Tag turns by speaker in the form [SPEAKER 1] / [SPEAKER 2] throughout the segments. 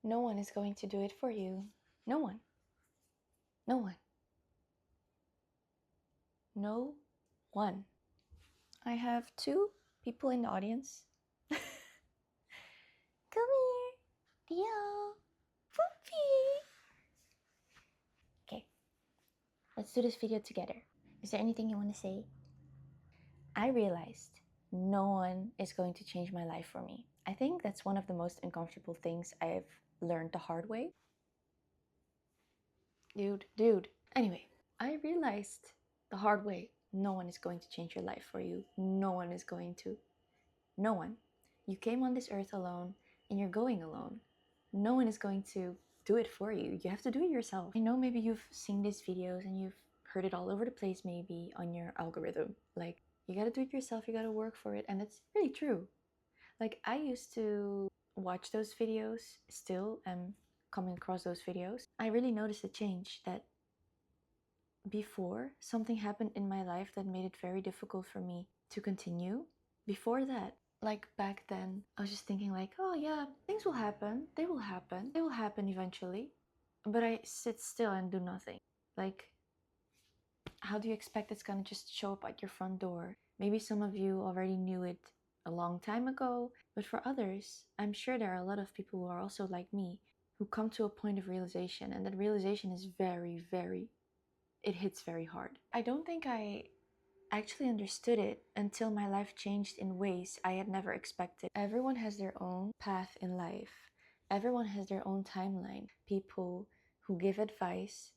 [SPEAKER 1] No one is going to do it for you. No one. No one. No one. I have two people in the audience. Come here, Theo, Poopy. Okay, let's do this video together. Is there anything you want to say? I realized no one is going to change my life for me. I think that's one of the most uncomfortable things I've learned the hard way. Dude. Anyway, I realized the hard way no one is going to change your life for you. No one is going to. No one. You came on this earth alone and you're going alone. No one is going to do it for you. You have to do it yourself. I know maybe you've seen these videos and you've heard it all over the place, maybe on your algorithm. Like, you gotta do it yourself, you gotta work for it. And it's really true. Like, I used to watch those videos, still am coming across those videos. I really noticed a change that before something happened in my life that made it very difficult for me to continue. Before that, like back then, I was just thinking like, oh yeah, things will happen, they will happen eventually. But I sit still and do nothing. Like, how do you expect it's gonna just show up at your front door? Maybe some of you already knew it a long time ago, but for others, I'm sure there are a lot of people who are also like me, who come to a point of realization, and that realization is it hits very hard. I don't think I actually understood it until my life changed in ways I had never expected. Everyone has their own path in life. Everyone has their own timeline. People who give advice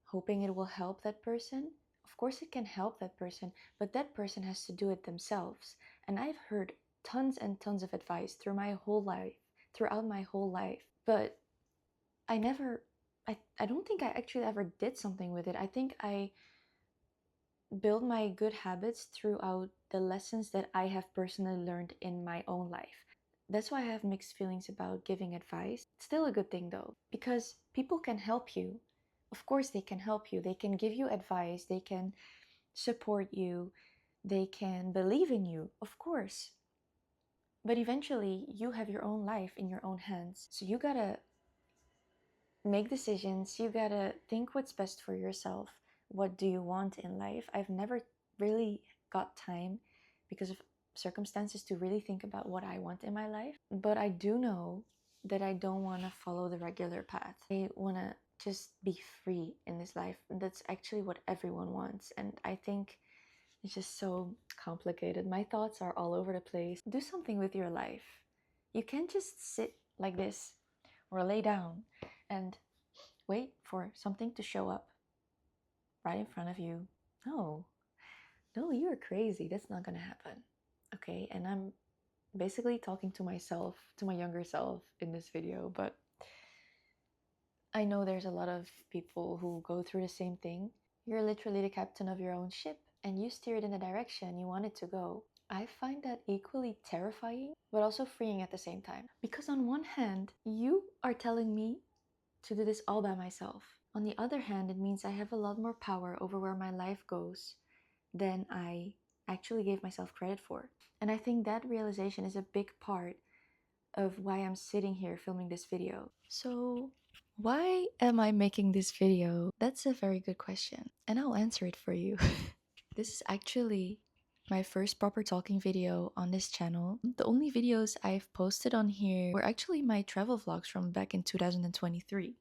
[SPEAKER 1] hoping it will help that person. Of course it can help that person, but that person has to do it themselves. And I've heard tons and tons of advice throughout my whole life, but I don't think I actually ever did something with it. I think I build my good habits throughout the lessons that I have personally learned in my own life. That's why I have mixed feelings about giving advice. It's still a good thing though, because people can help you. Of course, they can help you. They can give you advice, they can support you, they can believe in you, of course. But eventually, you have your own life in your own hands. So you gotta make decisions, you gotta think what's best for yourself. What do you want in life? I've never really got time because of circumstances to really think about what I want in my life. But I do know that I don't want to follow the regular path. I want to just be free in this life. That's actually what everyone wants. And I think it's just so complicated. My thoughts are all over the place. Do something with your life. You can't just sit like this or lay down and wait for something to show up right in front of you. No, you're crazy. That's not gonna happen. Okay, and I'm basically talking to myself, to my younger self in this video, but I know there's a lot of people who go through the same thing. You're literally the captain of your own ship and you steer it in the direction you want it to go. I find that equally terrifying, but also freeing at the same time. Because on one hand, you are telling me to do this all by myself. On the other hand, it means I have a lot more power over where my life goes than I actually gave myself credit for. And I think that realization is a big part of why I'm sitting here filming this video. So, why am I making this video? That's a very good question, and I'll answer it for you. This is actually my first proper talking video on this channel. The only videos I've posted on here were actually my travel vlogs from back in 2023.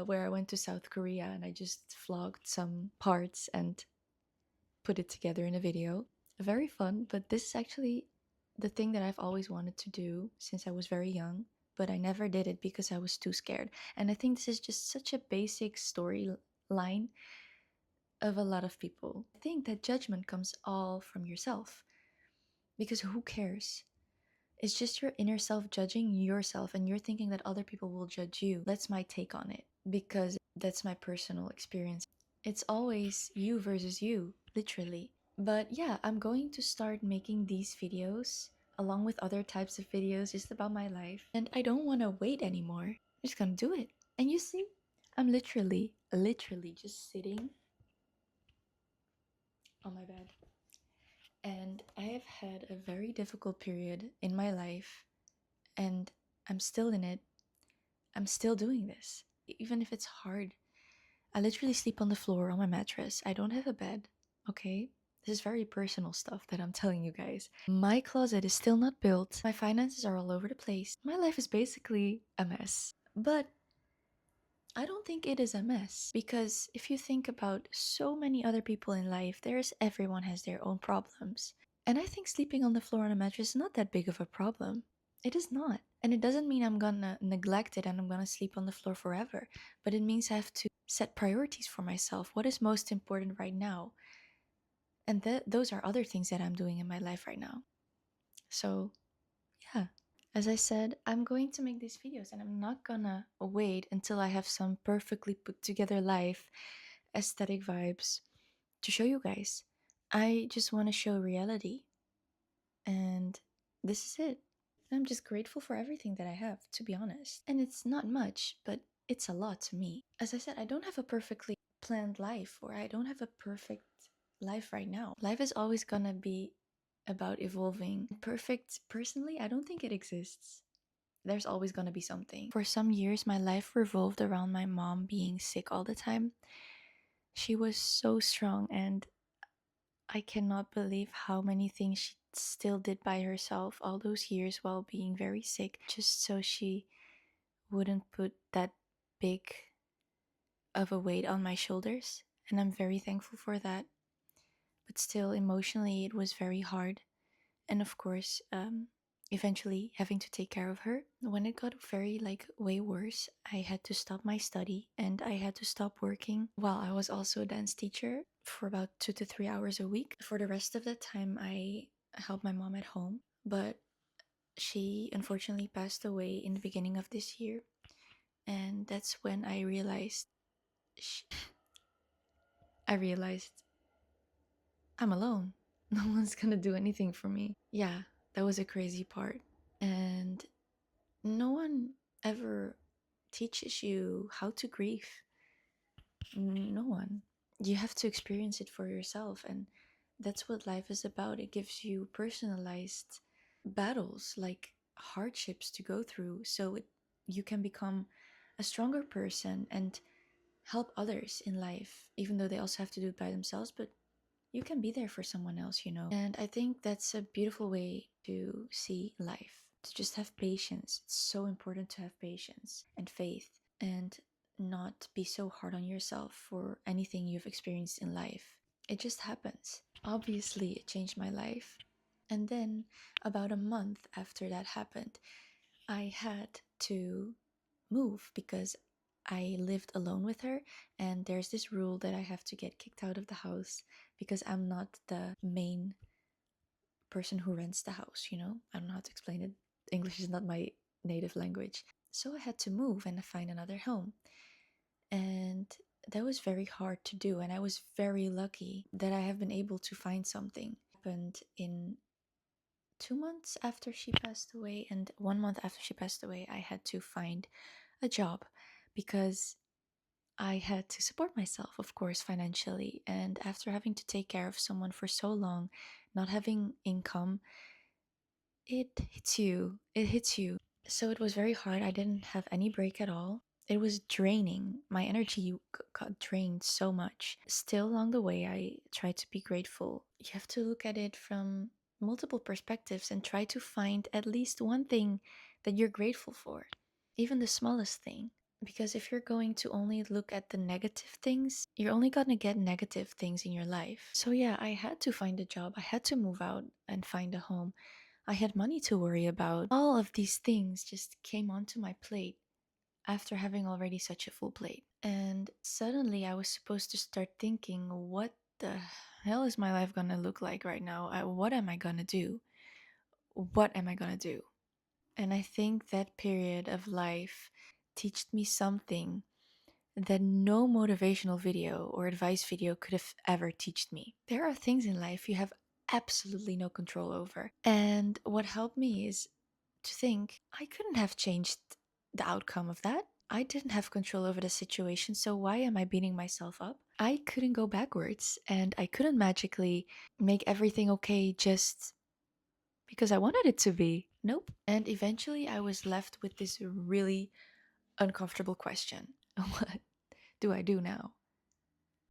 [SPEAKER 1] Where I went to South Korea and I just vlogged some parts and put it together in a video. Very fun, but this is actually the thing that I've always wanted to do since I was very young, but I never did it because I was too scared. And I think this is just such a basic storyline of a lot of people. I think that judgment comes all from yourself, because who cares? It's just your inner self judging yourself, and you're thinking that other people will judge you. That's my take on it, because that's my personal experience. It's always you versus you, literally. But yeah, I'm going to start making these videos along with other types of videos just about my life. And I don't want to wait anymore. I'm just gonna do it. And you see, I'm literally just sitting on my bed. And I have had a very difficult period in my life, and I'm still in it. I'm still doing this, even if it's hard. I literally sleep on the floor on my mattress. I don't have a bed, okay? This is very personal stuff that I'm telling you guys. My closet is still not built. My finances are all over the place. My life is basically a mess. But I don't think it is a mess because if you think about so many other people in life, everyone has their own problems. And I think sleeping on the floor on a mattress is not that big of a problem. It is not. And it doesn't mean I'm gonna neglect it and I'm gonna sleep on the floor forever. But it means I have to set priorities for myself. What is most important right now? And those are other things that I'm doing in my life right now. So, yeah. As I said, I'm going to make these videos and I'm not gonna wait until I have some perfectly put together life, aesthetic vibes to show you guys. I just want to show reality. And this is it. I'm just grateful for everything that I have, to be honest. And it's not much, but it's a lot to me. As I said, I don't have a perfectly planned life, or I don't have a perfect life right now. Life is always gonna be about evolving. Perfect, personally, I don't think it exists. There's always gonna be something. For some years, my life revolved around my mom being sick all the time. She was so strong, and I cannot believe how many things she still did by herself all those years while being very sick, just so she wouldn't put that big of a weight on my shoulders. And I'm very thankful for that. But still, emotionally, it was very hard. And of course, eventually having to take care of her. When it got very, like, way worse, I had to stop my study and I had to stop working while I was also a dance teacher for about 2 to 3 hours a week. For the rest of the time, I helped my mom at home, but she unfortunately passed away in the beginning of this year. And that's when sh- I realized I'm alone. No one's gonna do anything for me. Yeah, that was a crazy part. And no one ever teaches you how to grieve. No one. You have to experience it for yourself. And that's what life is about. It gives you personalized battles, like hardships to go through, so you can become a stronger person and help others in life, even though they also have to do it by themselves. But you can be there for someone else, you know? And I think that's a beautiful way to see life, to just have patience. It's so important to have patience and faith and not be so hard on yourself for anything you've experienced in life. It just happens. Obviously, it changed my life. And then, about a month after that happened, I had to move because I lived alone with her, and there's this rule that I have to get kicked out of the house because I'm not the main person who rents the house, you know? I don't know how to explain it. English is not my native language. So I had to move and find another home. And that was very hard to do, and I was very lucky that I have been able to find something. It happened in 2 months after she passed away, and 1 month after she passed away, I had to find a job because I had to support myself, of course, financially. And after having to take care of someone for so long, not having income, it hits you. It hits you. So it was very hard. I didn't have any break at all. It was draining. My energy got drained so much. Still, along the way, I tried to be grateful. You have to look at it from multiple perspectives and try to find at least one thing that you're grateful for, even the smallest thing. Because if you're going to only look at the negative things, you're only going to get negative things in your life. So, yeah, I had to find a job. I had to move out and find a home. I had money to worry about. All of these things just came onto my plate after having already such a full plate. And suddenly I was supposed to start thinking, what the hell is my life gonna look like right now? What am I gonna do? What am I gonna do? And I think that period of life taught me something that no motivational video or advice video could have ever taught me. There are things in life you have absolutely no control over. And what helped me is to think I couldn't have changed the outcome of that. I didn't have control over the situation, so why am I beating myself up? I couldn't go backwards and I couldn't magically make everything okay just because I wanted it to be. Nope. And eventually I was left with this really uncomfortable question. What do I do now?